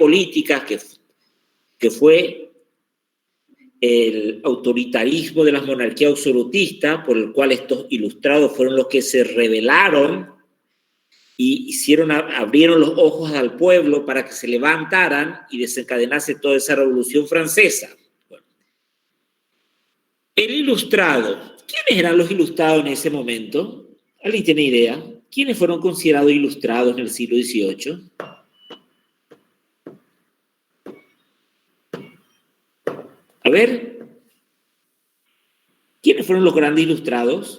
políticas, que fue el autoritarismo de las monarquías absolutistas, por el cual estos ilustrados fueron los que se rebelaron y abrieron los ojos al pueblo para que se levantaran y desencadenase toda esa revolución francesa. Bueno, el ilustrado, ¿quiénes eran los ilustrados en ese momento? ¿Alguien tiene idea? ¿Quiénes fueron considerados ilustrados en el siglo XVIII? A ver, ¿quiénes fueron los grandes ilustrados?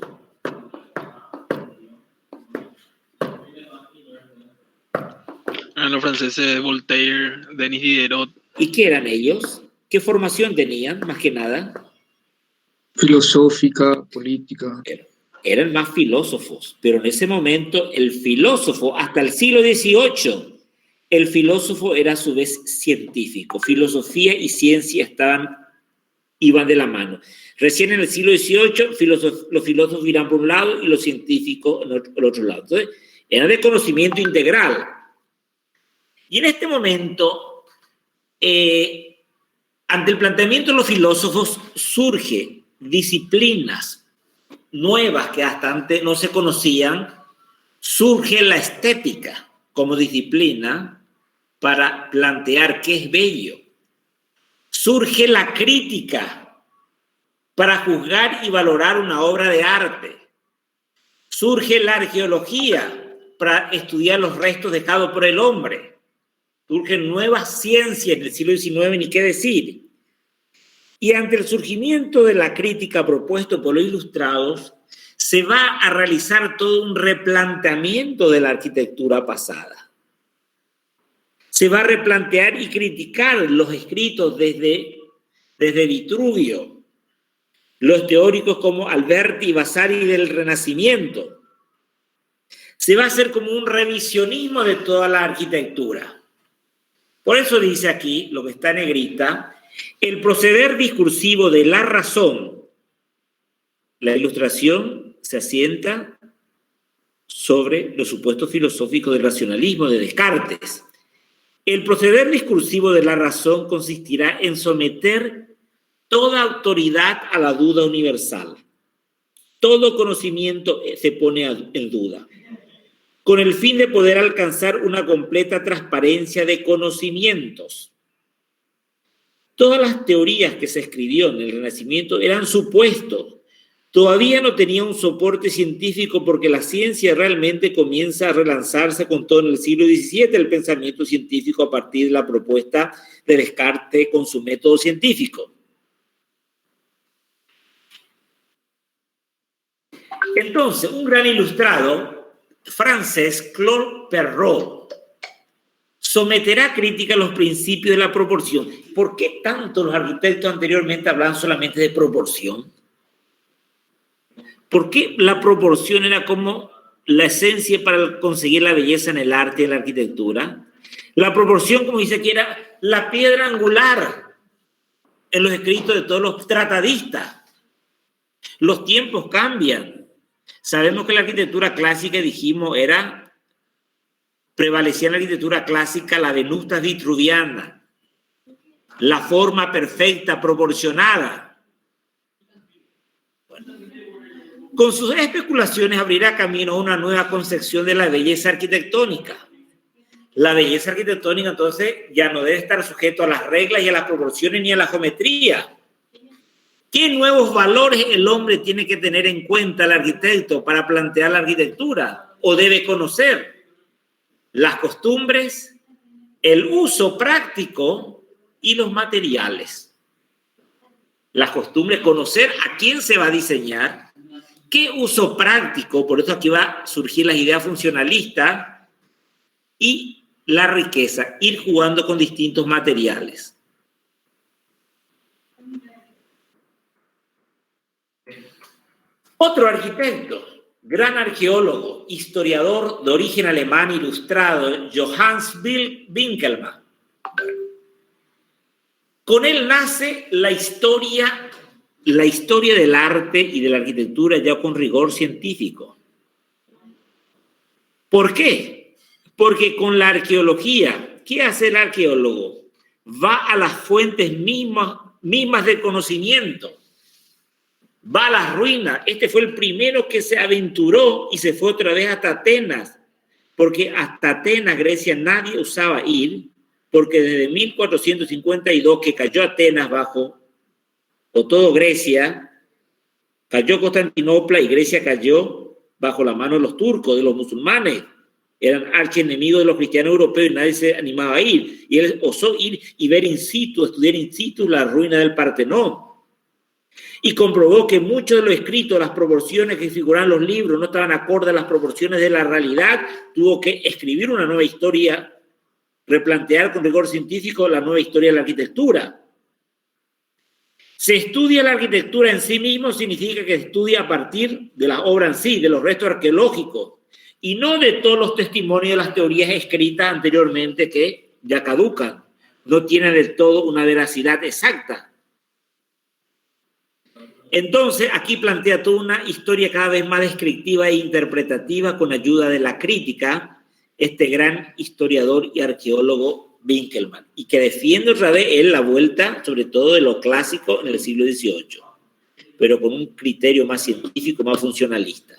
Los franceses Voltaire, Denis Diderot. ¿Y qué eran ellos? ¿Qué formación tenían, más que nada? Filosófica, política. Eran más filósofos, pero en ese momento el filósofo, hasta el siglo XVIII, el filósofo era a su vez científico. Filosofía y ciencia iban de la mano. Recién en el siglo XVIII los filósofos irán por un lado y los científicos por otro lado. Entonces, eran de conocimiento integral. Y en este momento, ante el planteamiento de los filósofos, surgen disciplinas nuevas que hasta antes no se conocían. Surge la estética como disciplina para plantear qué es bello. Surge la crítica para juzgar y valorar una obra de arte. Surge la arqueología para estudiar los restos dejados por el hombre. Surgen nuevas ciencias en el siglo XIX, ni qué decir. Y ante el surgimiento de la crítica propuesto por los ilustrados, se va a realizar todo un replanteamiento de la arquitectura pasada. Se va a replantear y criticar los escritos desde Vitruvio, los teóricos como Alberti y Vasari del Renacimiento. Se va a hacer como un revisionismo de toda la arquitectura. Por eso dice aquí, lo que está en negrita, el proceder discursivo de la razón. La ilustración se asienta sobre los supuestos filosóficos del racionalismo de Descartes. El proceder discursivo de la razón consistirá en someter toda autoridad a la duda universal. Todo conocimiento se pone en duda, con el fin de poder alcanzar una completa transparencia de conocimientos. Todas las teorías que se escribió en el Renacimiento eran supuestos. Todavía no tenía un soporte científico porque la ciencia realmente comienza a relanzarse con todo en el siglo XVII, el pensamiento científico a partir de la propuesta de Descartes con su método científico. Entonces, un gran ilustrado francés, Claude Perrault, someterá a crítica los principios de la proporción. ¿Por qué tanto los arquitectos anteriormente hablaban solamente de proporción? ¿Por qué la proporción era como la esencia para conseguir la belleza en el arte y en la arquitectura? La proporción, como dice aquí, era la piedra angular en los escritos de todos los tratadistas. Los tiempos cambian. Sabemos que la arquitectura clásica, dijimos, prevalecía en la arquitectura clásica la venusta vitruviana, la forma perfecta, proporcionada. Bueno, con sus especulaciones abrirá camino a una nueva concepción de la belleza arquitectónica. La belleza arquitectónica, entonces, ya no debe estar sujeto a las reglas y a las proporciones ni a la geometría. ¿Qué nuevos valores el hombre tiene que tener en cuenta, el arquitecto, para plantear la arquitectura? ¿O debe conocer? Las costumbres, el uso práctico y los materiales. Las costumbres, conocer a quién se va a diseñar, qué uso práctico, por eso aquí va a surgir las ideas funcionalistas, y la riqueza, ir jugando con distintos materiales. Otro arquitecto, gran arqueólogo, historiador de origen alemán ilustrado, Johannes Winckelmann. Con él nace la historia del arte y de la arquitectura ya con rigor científico. ¿Por qué? Porque con la arqueología ¿qué hace el arqueólogo? Va a las fuentes mismas del conocimiento. Va a las ruinas. Este fue el primero que se aventuró y se fue otra vez hasta Atenas, porque hasta Atenas, Grecia, nadie osaba ir, porque desde 1452 que cayó Atenas o todo Grecia, cayó Constantinopla y Grecia cayó bajo la mano de los turcos, de los musulmanes. Eran archienemigos de los cristianos europeos y nadie se animaba a ir. Y él osó ir y ver in situ, estudiar in situ la ruina del Partenón. Y comprobó que muchos de lo escrito, las proporciones que figuran en los libros, no estaban acordes a las proporciones de la realidad. Tuvo que escribir una nueva historia, replantear con rigor científico la nueva historia de la arquitectura. Se estudia la arquitectura en sí mismo, significa que se estudia a partir de las obras en sí, de los restos arqueológicos, y no de todos los testimonios de las teorías escritas anteriormente que ya caducan, no tienen del todo una veracidad exacta. Entonces, aquí plantea toda una historia cada vez más descriptiva e interpretativa con ayuda de la crítica, este gran historiador y arqueólogo Winckelmann, y que defiende otra vez él la vuelta, sobre todo de lo clásico en el siglo XVIII, pero con un criterio más científico, más funcionalista.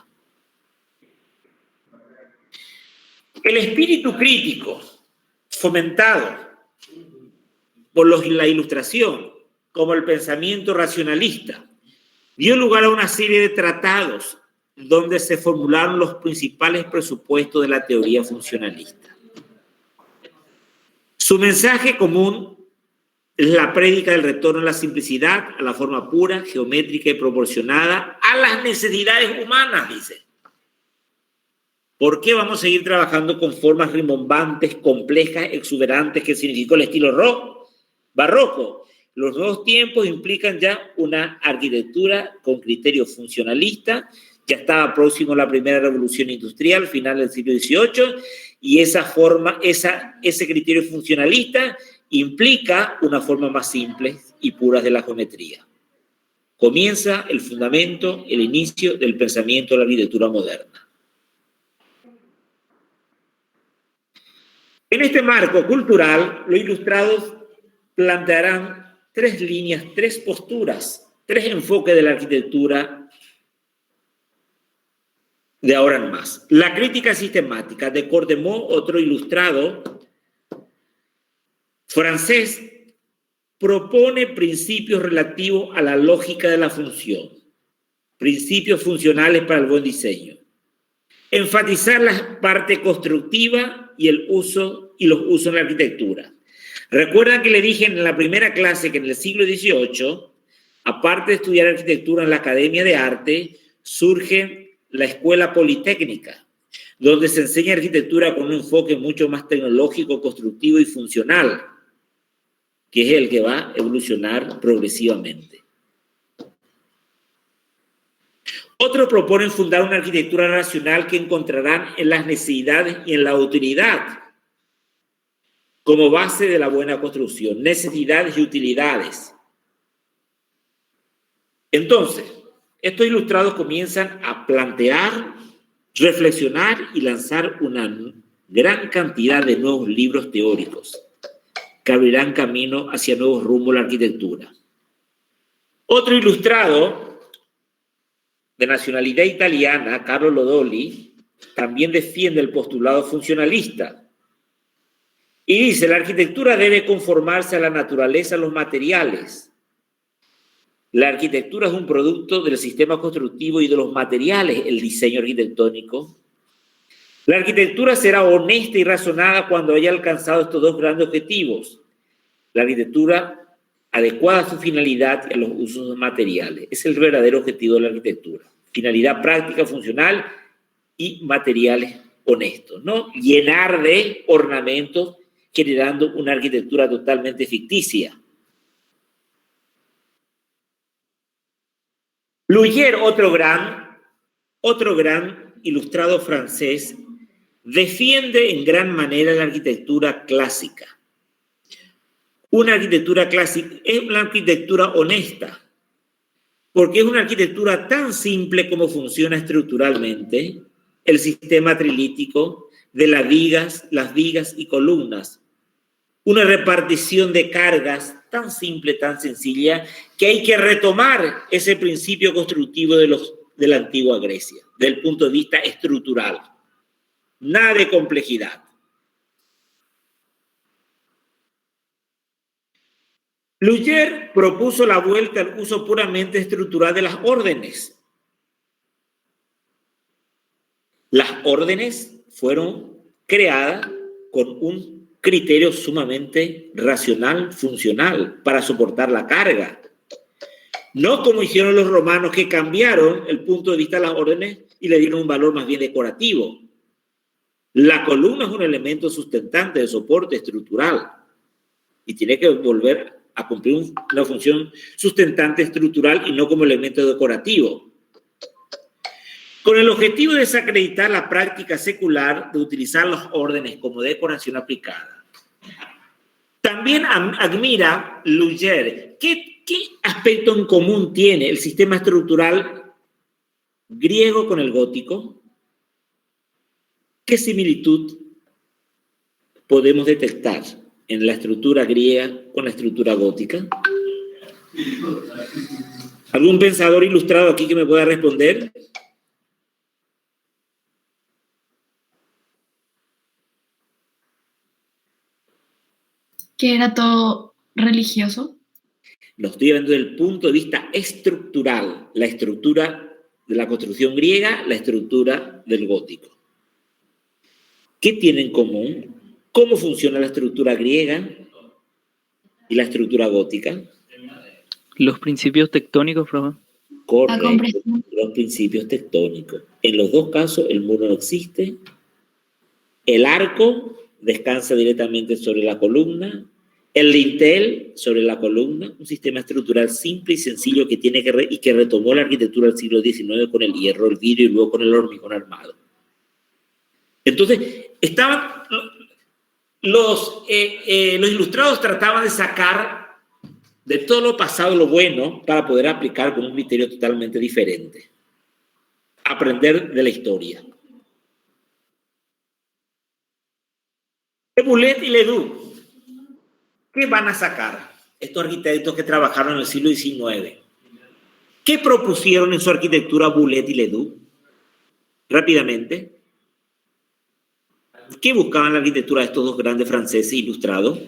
El espíritu crítico, fomentado por la Ilustración, como el pensamiento racionalista, dio lugar a una serie de tratados donde se formularon los principales presupuestos de la teoría funcionalista. Su mensaje común es la prédica del retorno a la simplicidad, a la forma pura, geométrica y proporcionada a las necesidades humanas, dice. ¿Por qué vamos a seguir trabajando con formas rimbombantes, complejas, exuberantes, que significó el estilo barroco? Los nuevos tiempos implican ya una arquitectura con criterio funcionalista. Ya estaba próximo la primera revolución industrial, final del siglo XVIII, y ese criterio funcionalista implica una forma más simple y pura de la geometría. Comienza el fundamento, el inicio del pensamiento de la arquitectura moderna. En este marco cultural, los ilustrados plantearán tres líneas, tres posturas, tres enfoques de la arquitectura de ahora en más. La crítica sistemática de Cordemaux, otro ilustrado francés, propone principios relativos a la lógica de la función, principios funcionales para el buen diseño. Enfatizar la parte constructiva y los usos en la arquitectura. Recuerdan que le dije en la primera clase que en el siglo XVIII, aparte de estudiar arquitectura en la Academia de Arte, surge la Escuela Politécnica, donde se enseña arquitectura con un enfoque mucho más tecnológico, constructivo y funcional, que es el que va a evolucionar progresivamente. Otros proponen fundar una arquitectura racional que encontrarán en las necesidades y en la utilidad como base de la buena construcción, necesidades y utilidades. Entonces, estos ilustrados comienzan a plantear, reflexionar y lanzar una gran cantidad de nuevos libros teóricos que abrirán camino hacia nuevos rumbos de la arquitectura. Otro ilustrado de nacionalidad italiana, Carlo Lodoli, también defiende el postulado funcionalista y dice: la arquitectura debe conformarse a la naturaleza, a los materiales. La arquitectura es un producto del sistema constructivo y de los materiales, el diseño arquitectónico. La arquitectura será honesta y razonada cuando haya alcanzado estos dos grandes objetivos. La arquitectura adecuada a su finalidad y a los usos materiales. Es el verdadero objetivo de la arquitectura. Finalidad práctica, funcional y materiales honestos, ¿no? Llenar de ornamentos generando una arquitectura totalmente ficticia. Luyer, otro gran ilustrado francés, defiende en gran manera la arquitectura clásica. Una arquitectura clásica es una arquitectura honesta, porque es una arquitectura tan simple como funciona estructuralmente, el sistema trilítico de las vigas y columnas, una repartición de cargas tan simple, tan sencilla, que hay que retomar ese principio constructivo de la antigua Grecia, desde el punto de vista estructural. Nada de complejidad. Luger propuso la vuelta al uso puramente estructural de las órdenes. Las órdenes fueron creadas con un criterio sumamente racional, funcional, para soportar la carga. No como hicieron los romanos, que cambiaron el punto de vista de las órdenes y le dieron un valor más bien decorativo. La columna es un elemento sustentante de soporte estructural y tiene que volver a cumplir una función sustentante estructural y no como elemento decorativo. Con el objetivo de desacreditar la práctica secular de utilizar las órdenes como decoración aplicada. También admira Luger qué aspecto en común tiene el sistema estructural griego con el gótico. ¿Qué similitud podemos detectar en la estructura griega con la estructura gótica? ¿Algún pensador ilustrado aquí que me pueda responder? Que era todo religioso. Lo estoy hablando desde el punto de vista estructural, la estructura de la construcción griega, la estructura del gótico. ¿Qué tienen en común? ¿Cómo funciona la estructura griega y la estructura gótica? Los principios tectónicos, profe. Correcto, los principios tectónicos. En los dos casos el muro no existe, el arco descansa directamente sobre la columna, el dintel sobre la columna, un sistema estructural simple y sencillo que que retomó la arquitectura del siglo XIX con el hierro, el vidrio y luego con el hormigón armado. Entonces, los ilustrados trataban de sacar de todo lo pasado lo bueno para poder aplicar con un criterio totalmente diferente. Aprender de la historia. Boulet y Ledoux, ¿qué van a sacar estos arquitectos que trabajaron en el siglo XIX? ¿Qué propusieron en su arquitectura Boulet y Ledoux? Rápidamente. ¿Qué buscaban en la arquitectura de estos dos grandes franceses ilustrados?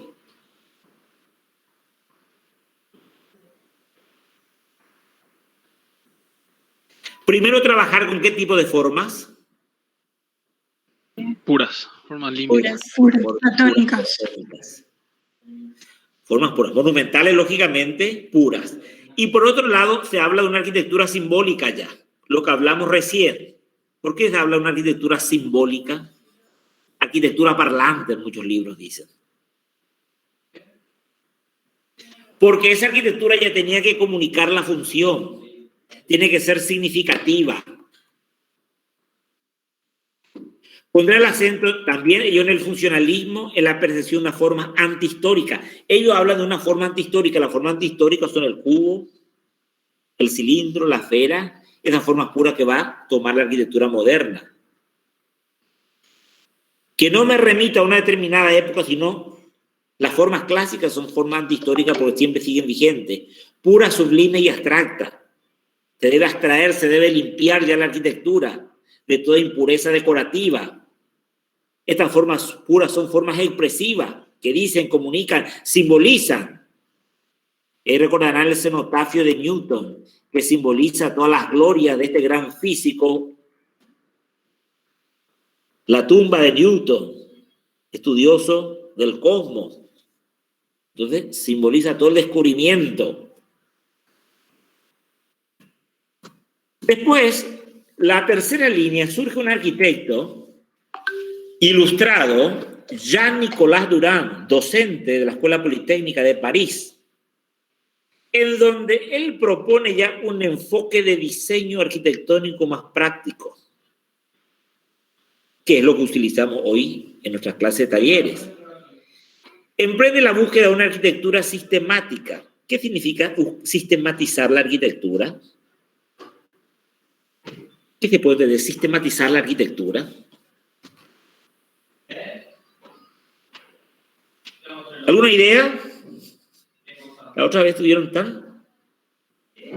Primero, trabajar con qué tipo de formas. Puras, formas límbidas. Puras, platónicas. Formas puras, monumentales, lógicamente, puras. Y por otro lado, se habla de una arquitectura simbólica ya, lo que hablamos recién. ¿Por qué se habla de una arquitectura simbólica? Arquitectura parlante, en muchos libros dicen. Porque esa arquitectura ya tenía que comunicar la función, tiene que ser significativa. Pondré el acento también yo en el funcionalismo, en la percepción de una forma antihistórica. Ellos hablan de una forma antihistórica. Las formas antihistórica son el cubo, el cilindro, la esfera, esas formas puras que va a tomar la arquitectura moderna. Que no me remita a una determinada época, sino las formas clásicas son formas antihistóricas porque siempre siguen vigentes. Pura, sublime y abstracta. Se debe abstraer, se debe limpiar ya la arquitectura de toda impureza decorativa. Estas formas puras son formas expresivas que dicen, comunican, simbolizan. Recordarán el cenotafio de Newton, que simboliza todas las glorias de este gran físico. La tumba de Newton, estudioso del cosmos. Entonces, simboliza todo el descubrimiento. Después, la tercera línea, surge un arquitecto ilustrado, Jean-Nicolas Durand, docente de la Escuela Politécnica de París, en donde él propone ya un enfoque de diseño arquitectónico más práctico, que es lo que utilizamos hoy en nuestras clases de talleres. Emprende la búsqueda de una arquitectura sistemática. ¿Qué significa sistematizar la arquitectura? ¿Qué se puede decir? Sistematizar la arquitectura. ¿Alguna idea? La otra vez estuvieron tan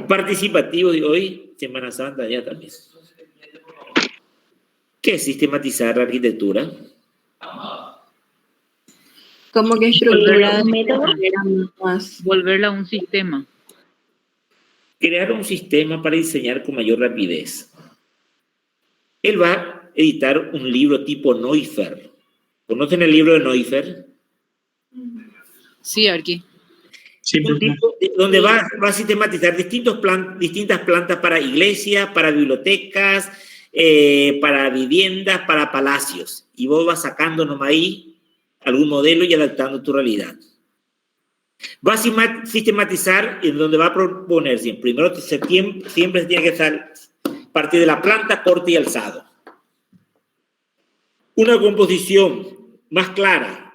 participativos y hoy, Semana Santa, ya también. ¿Qué es sistematizar la arquitectura? Como que estructura un método. más. Volverla a un sistema. Crear un sistema para diseñar con mayor rapidez. Él va a editar un libro tipo Neuffer. ¿Conocen el libro de Neuffer? Sí, Arqui. Sí, Un tipo donde va a sistematizar distintas plantas para iglesias, para bibliotecas, para viviendas, para palacios. Y vos vas sacando nomás ahí algún modelo y adaptando tu realidad. Va a sistematizar en donde va a proponer siempre. Primero, siempre se tiene que partir de la planta, corte y alzado. Una composición más clara.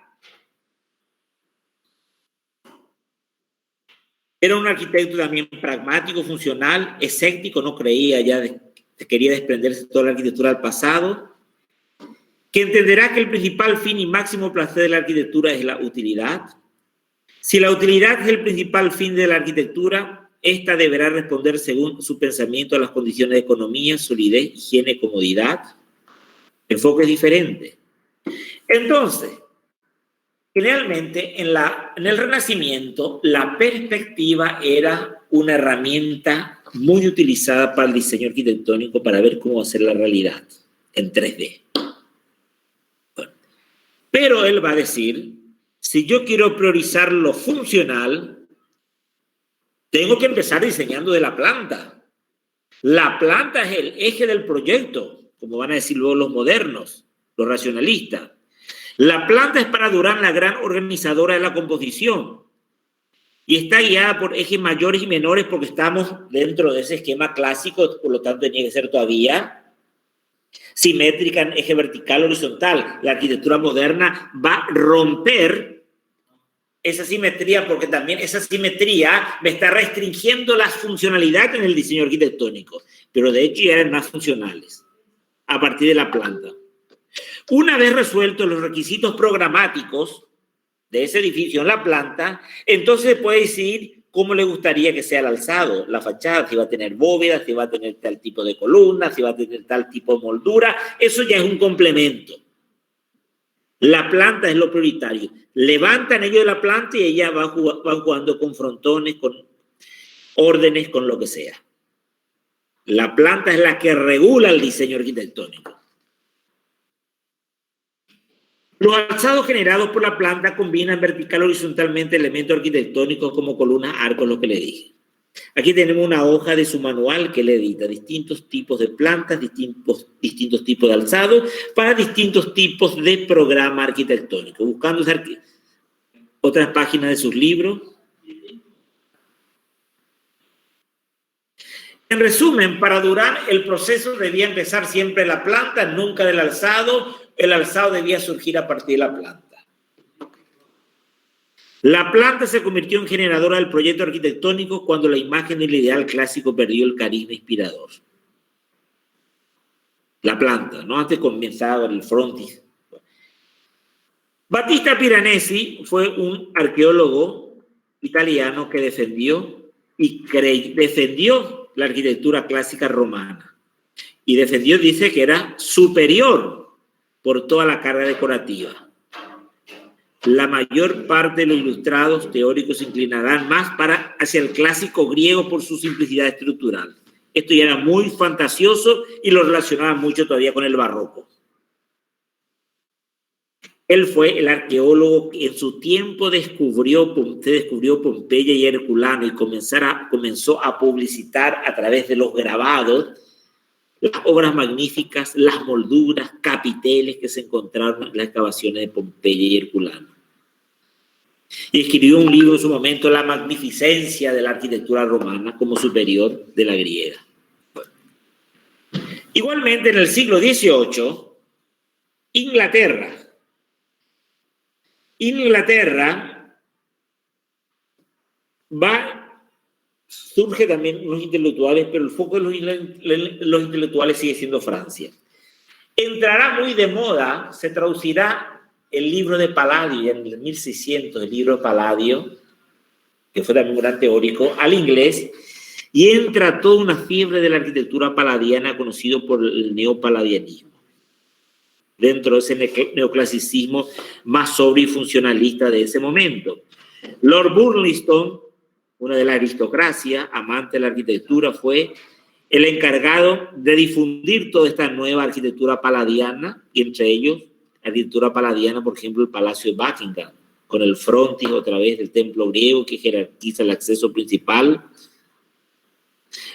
Era un arquitecto también pragmático, funcional, escéptico, no creía ya, quería desprenderse de toda la arquitectura del pasado, que entenderá que el principal fin y máximo placer de la arquitectura es la utilidad. Si la utilidad es el principal fin de la arquitectura, esta deberá responder según su pensamiento a las condiciones de economía, solidez, higiene, comodidad. El enfoque es diferente. Entonces, generalmente en el Renacimiento, la perspectiva era una herramienta muy utilizada para el diseño arquitectónico para ver cómo hacer la realidad en 3D. Bueno, pero él va a decir, si yo quiero priorizar lo funcional, tengo que empezar diseñando de la planta. La planta es el eje del proyecto, como van a decir luego los modernos, los racionalistas. La planta es para Durán la gran organizadora de la composición y está guiada por ejes mayores y menores porque estamos dentro de ese esquema clásico, por lo tanto tenía que ser todavía simétrica en eje vertical horizontal. La arquitectura moderna va a romper esa simetría porque también esa simetría me está restringiendo la funcionalidad en el diseño arquitectónico, pero de hecho ya eran más funcionales a partir de la planta. Una vez resueltos los requisitos programáticos de ese edificio en la planta, entonces se puede decidir cómo le gustaría que sea el alzado, la fachada, si va a tener bóvedas, si va a tener tal tipo de columna, si va a tener tal tipo de moldura. Eso ya es un complemento. La planta es lo prioritario. Levantan ellos de la planta y ella van jugando con frontones, con órdenes, con lo que sea. La planta es la que regula el diseño arquitectónico. Los alzados generados por la planta combinan vertical o horizontalmente elementos arquitectónicos como columnas, arcos, lo que le dije. Aquí tenemos una hoja de su manual que le edita distintos tipos de plantas, distintos tipos de alzados para distintos tipos de programa arquitectónico. Buscando otras páginas de sus libros. En resumen, para Durán el proceso debía empezar siempre en la planta, nunca del alzado. El alzado debía surgir a partir de la planta. La planta se convirtió en generadora del proyecto arquitectónico cuando la imagen del ideal clásico perdió el carisma inspirador. La planta, ¿no? Antes comenzaba el frontis. Battista Piranesi fue un arqueólogo italiano que defendió la arquitectura clásica romana. Y defendió, dice, que era superior por toda la carga decorativa. La mayor parte de los ilustrados teóricos se inclinarán más hacia el clásico griego por su simplicidad estructural. Esto ya era muy fantasioso y lo relacionaba mucho todavía con el barroco. Él fue el arqueólogo que en su tiempo descubrió Pompeya y Herculano y comenzó a publicitar a través de los grabados las obras magníficas, las molduras, capiteles que se encontraron en las excavaciones de Pompeya y Herculano. Y escribió un libro en su momento, La magnificencia de la arquitectura romana como superior de la griega. Bueno. Igualmente, en el siglo XVIII, Inglaterra surge también los intelectuales, pero el foco de los intelectuales sigue siendo Francia. Entrará muy de moda, se traducirá el libro de Palladio, en el 1600, el libro de Palladio, que fue también un gran teórico, al inglés, y entra toda una fiebre de la arquitectura palladiana conocido por el neopalladianismo, dentro de ese neoclasicismo más sobrio y funcionalista de ese momento. Lord Burlington, una de la aristocracia, amante de la arquitectura, fue el encargado de difundir toda esta nueva arquitectura palladiana, y entre ellos, arquitectura palladiana, por ejemplo, el Palacio de Buckingham, con el frontis otra vez del templo griego que jerarquiza el acceso principal.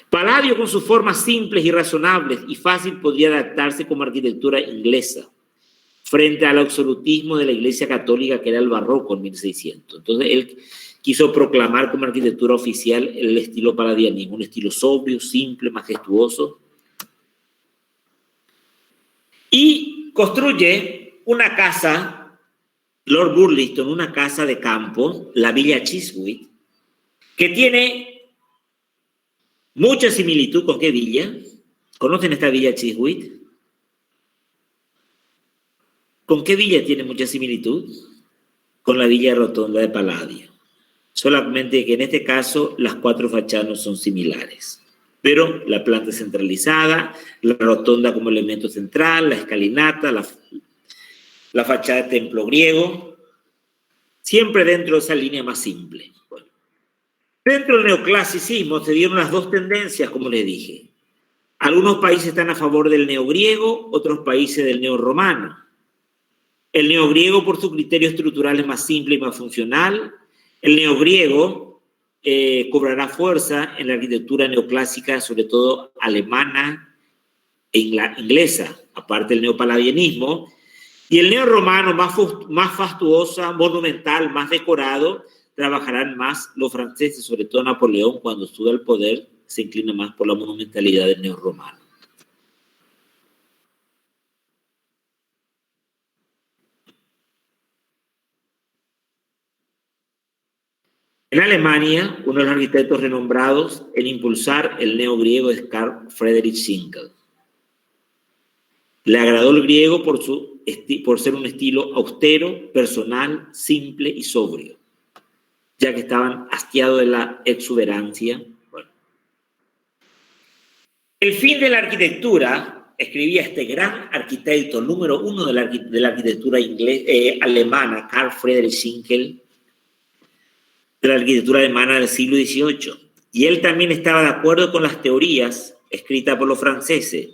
Palladio, con sus formas simples y razonables y fácil, podría adaptarse como arquitectura inglesa frente al absolutismo de la Iglesia Católica, que era el barroco en 1600. Entonces, él quiso proclamar como arquitectura oficial el estilo palladianismo, un estilo sobrio, simple, majestuoso. Y construye una casa, Lord Burlington, una casa de campo, la Villa Chiswick, que tiene mucha similitud con qué villa. ¿Conocen esta Villa Chiswick? ¿Con qué villa tiene mucha similitud? Con la Villa Rotonda de Palladio. Solamente que en este caso las 4 fachadas no son similares. Pero la planta centralizada, la rotonda como elemento central, la escalinata, la fachada de templo griego, siempre dentro de esa línea más simple. Bueno, dentro del neoclasicismo se dieron las dos tendencias, como les dije. Algunos países están a favor del neogriego, otros países del neorromano. El neogriego, por su criterio estructural, es más simple y más funcional. El neogriego cobrará fuerza en la arquitectura neoclásica, sobre todo alemana e inglesa, aparte del neopalladianismo. Y el neorromano, más fastuosa, monumental, más decorado, trabajarán más los franceses, sobre todo Napoleón, cuando sube al poder, se inclina más por la monumentalidad del neorromano. En Alemania, uno de los arquitectos renombrados en impulsar el neogriego es Carl Friedrich Schinkel. Le agradó el griego por ser un estilo austero, personal, simple y sobrio, ya que estaban hastiados de la exuberancia. Bueno. El fin de la arquitectura, escribía este gran arquitecto, número 1 de la arquitectura alemana, Carl Friedrich Schinkel, de la arquitectura alemana del siglo XVIII. Y él también estaba de acuerdo con las teorías escritas por los franceses.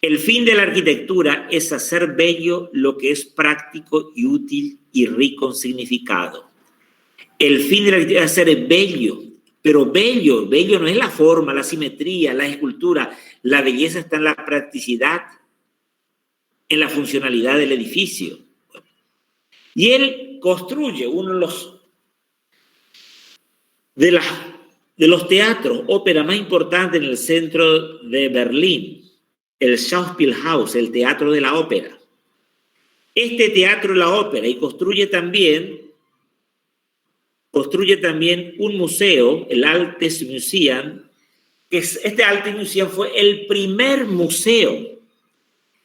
El fin de la arquitectura es hacer bello lo que es práctico y útil y rico en significado. El fin de la arquitectura es hacer bello, pero bello no es la forma, la simetría, la escultura. La belleza está en la practicidad, en la funcionalidad del edificio. Y él construye uno de los teatros, ópera más importantes en el centro de Berlín, el Schauspielhaus, el Teatro de la Ópera. Este Teatro de la Ópera, y construye también un museo, el Altes Museum, que este Altes Museum fue el primer museo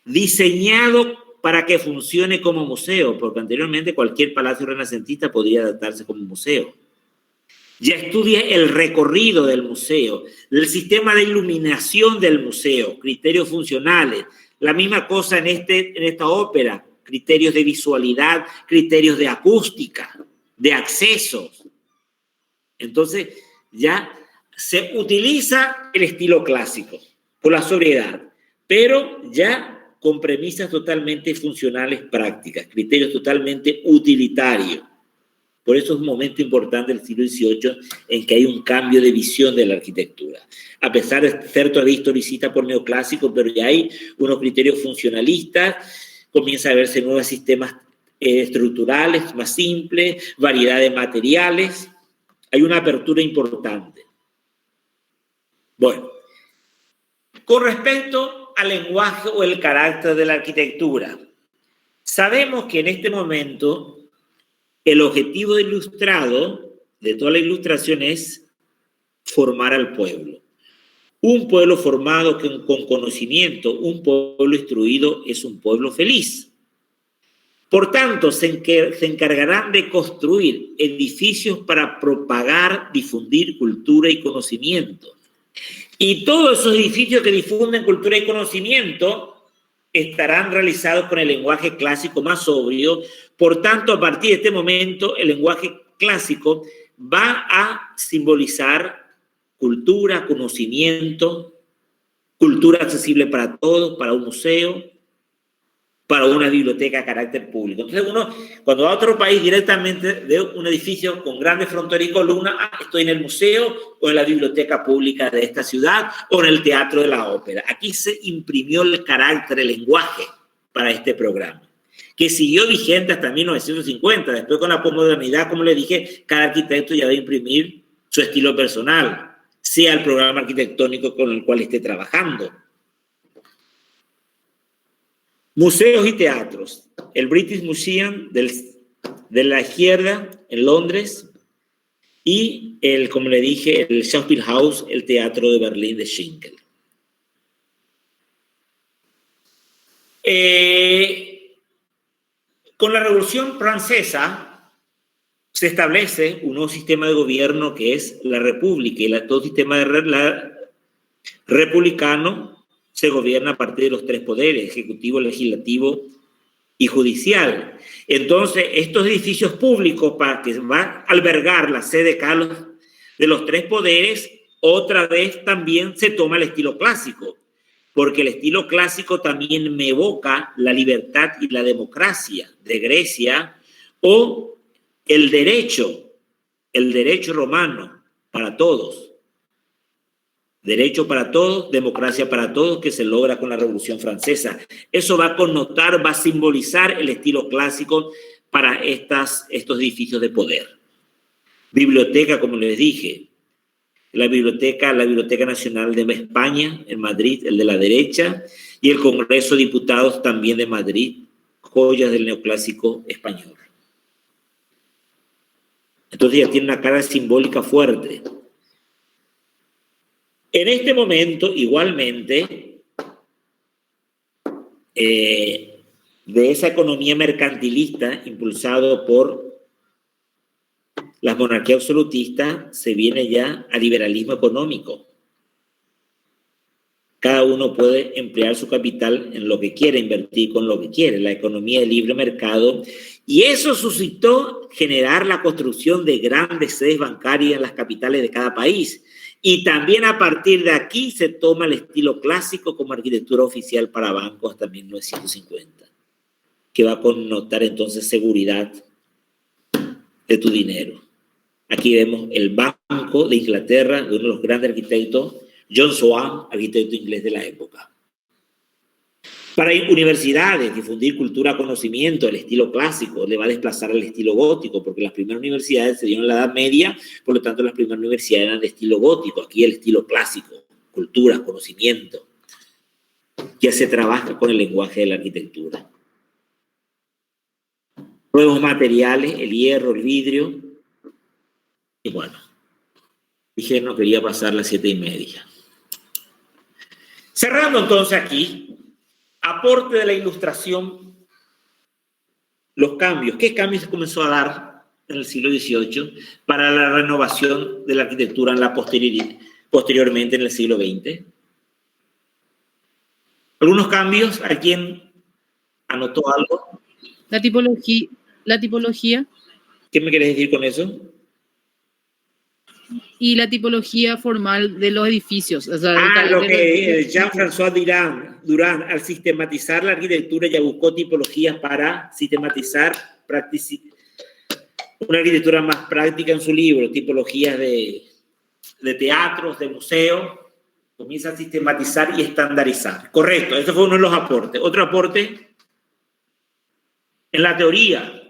diseñado para que funcione como museo, porque anteriormente cualquier palacio renacentista podría adaptarse como museo. Ya estudia el recorrido del museo, el sistema de iluminación del museo, criterios funcionales. La misma cosa en esta ópera, criterios de visualidad, criterios de acústica, de accesos. Entonces, ya se utiliza el estilo clásico por la sobriedad, pero ya con premisas totalmente funcionales prácticas, criterios totalmente utilitarios. Por eso es un momento importante del siglo XVIII en que hay un cambio de visión de la arquitectura. A pesar de ser todavía historicista por neoclásico, pero ya hay unos criterios funcionalistas, comienza a verse nuevos sistemas estructurales más simples, variedad de materiales. Hay una apertura importante. Bueno, con respecto al lenguaje o el carácter de la arquitectura, sabemos que en este momento el objetivo del ilustrado, de toda la ilustración, es formar al pueblo. Un pueblo formado con conocimiento, un pueblo instruido es un pueblo feliz. Por tanto, se encargarán de construir edificios para propagar, difundir cultura y conocimiento. Y todos esos edificios que difunden cultura y conocimiento estarán realizados con el lenguaje clásico más sobrio. Por tanto, a partir de este momento, el lenguaje clásico va a simbolizar cultura, conocimiento, cultura accesible para todos, para un museo, para una biblioteca a carácter público. Entonces uno, cuando va a otro país directamente de un edificio con grandes fronteras y columnas, estoy en el museo o en la biblioteca pública de esta ciudad o en el teatro de la ópera. Aquí se imprimió el carácter, el lenguaje para este programa, que siguió vigente hasta 1950. Después, con la posmodernidad, como le dije, cada arquitecto ya va a imprimir su estilo personal, sea el programa arquitectónico con el cual esté trabajando. Museos y teatros. El British Museum de la izquierda en Londres y como le dije, el Schauspielhaus, el Teatro de Berlín de Schinkel. Con la Revolución Francesa se establece un nuevo sistema de gobierno que es la República, y todo sistema republicano se gobierna a partir de los tres poderes: ejecutivo, legislativo y judicial. Entonces, estos edificios públicos, para que van a albergar la sede de los tres poderes, otra vez también se toma el estilo clásico, porque el estilo clásico también me evoca la libertad y la democracia de Grecia, o el derecho romano para todos. Derecho para todos, democracia para todos, que se logra con la Revolución Francesa. Eso va a connotar, va a simbolizar el estilo clásico para estos edificios de poder. Biblioteca, como les dije, la Biblioteca Nacional de España, en Madrid, el de la derecha, y el Congreso de Diputados también de Madrid, joyas del neoclásico español. Entonces ya tiene una carga simbólica fuerte. En este momento, igualmente, de esa economía mercantilista impulsado por las monarquías absolutistas, se viene ya al liberalismo económico. Cada uno puede emplear su capital en lo que quiere, invertir con lo que quiere, la economía de libre mercado, y eso suscitó generar la construcción de grandes sedes bancarias en las capitales de cada país. Y también a partir de aquí se toma el estilo clásico como arquitectura oficial para bancos hasta 1950, que va a connotar entonces seguridad de tu dinero. Aquí vemos el Banco de Inglaterra, de uno de los grandes arquitectos, John Swan, arquitecto inglés de la época. Para universidades, difundir cultura, conocimiento, el estilo clásico le va a desplazar al estilo gótico, porque las primeras universidades se dieron en la Edad Media, por lo tanto las primeras universidades eran de estilo gótico. Aquí el estilo clásico, cultura, conocimiento. Ya se trabaja con el lenguaje de la arquitectura. Nuevos materiales, el hierro, el vidrio. Y bueno, dije no quería pasar las 7:30. Cerrando entonces aquí, aporte de la Ilustración, los cambios. ¿Qué cambios se comenzó a dar en el siglo XVIII para la renovación de la arquitectura en la posteriormente en el siglo XX? ¿Algunos cambios? ¿Alguien anotó algo? La tipología ¿Qué me querés decir con eso? y la tipología formal de los edificios. O sea, Lo que Jean-François Durand, al sistematizar la arquitectura, ya buscó tipologías para sistematizar una arquitectura más práctica en su libro, tipologías de teatros, de museos. Comienza a sistematizar y estandarizar. Correcto, ese fue uno de los aportes. Otro aporte, en la teoría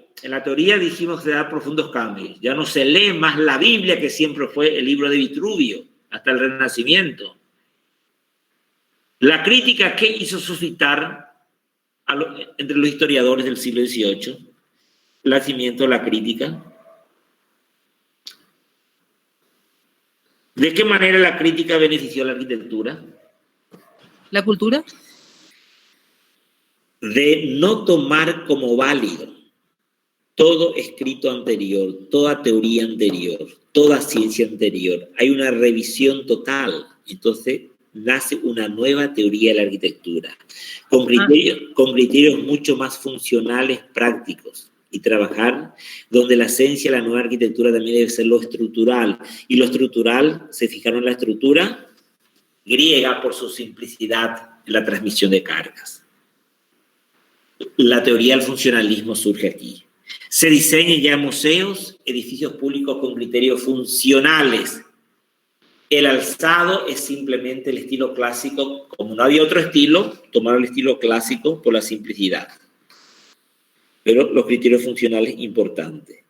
dijimos que se da profundos cambios. Ya no se lee más la Biblia, que siempre fue el libro de Vitruvio, hasta el Renacimiento. La crítica que hizo suscitar entre los historiadores del siglo XVIII, el nacimiento de la crítica. ¿De qué manera la crítica benefició a la arquitectura? La cultura. de no tomar como válido todo escrito anterior, toda teoría anterior, toda ciencia anterior. Hay una revisión total. Entonces, nace una nueva teoría de la arquitectura, con criterios mucho más funcionales, prácticos, y trabajar donde la esencia de la nueva arquitectura también debe ser lo estructural. Y lo estructural, se fijaron en la estructura griega por su simplicidad en la transmisión de cargas. La teoría del funcionalismo surge aquí. Se diseñan ya museos, edificios públicos con criterios funcionales. El alzado es simplemente el estilo clásico. Como no había otro estilo, tomaron el estilo clásico por la simplicidad. Pero los criterios funcionales importantes.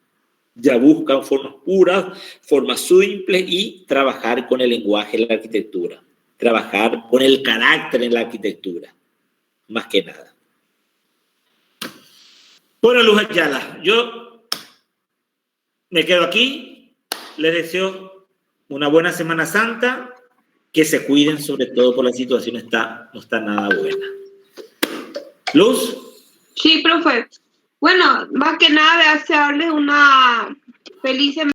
Ya buscan formas puras, formas simples y trabajar con el lenguaje en la arquitectura. Trabajar con el carácter en la arquitectura. Más que nada. Bueno, Luz Ayala, yo me quedo aquí. Les deseo una buena Semana Santa. Que se cuiden, sobre todo por la situación no está nada buena. Luz. Sí, profe. Bueno, más que nada desearles una feliz semana.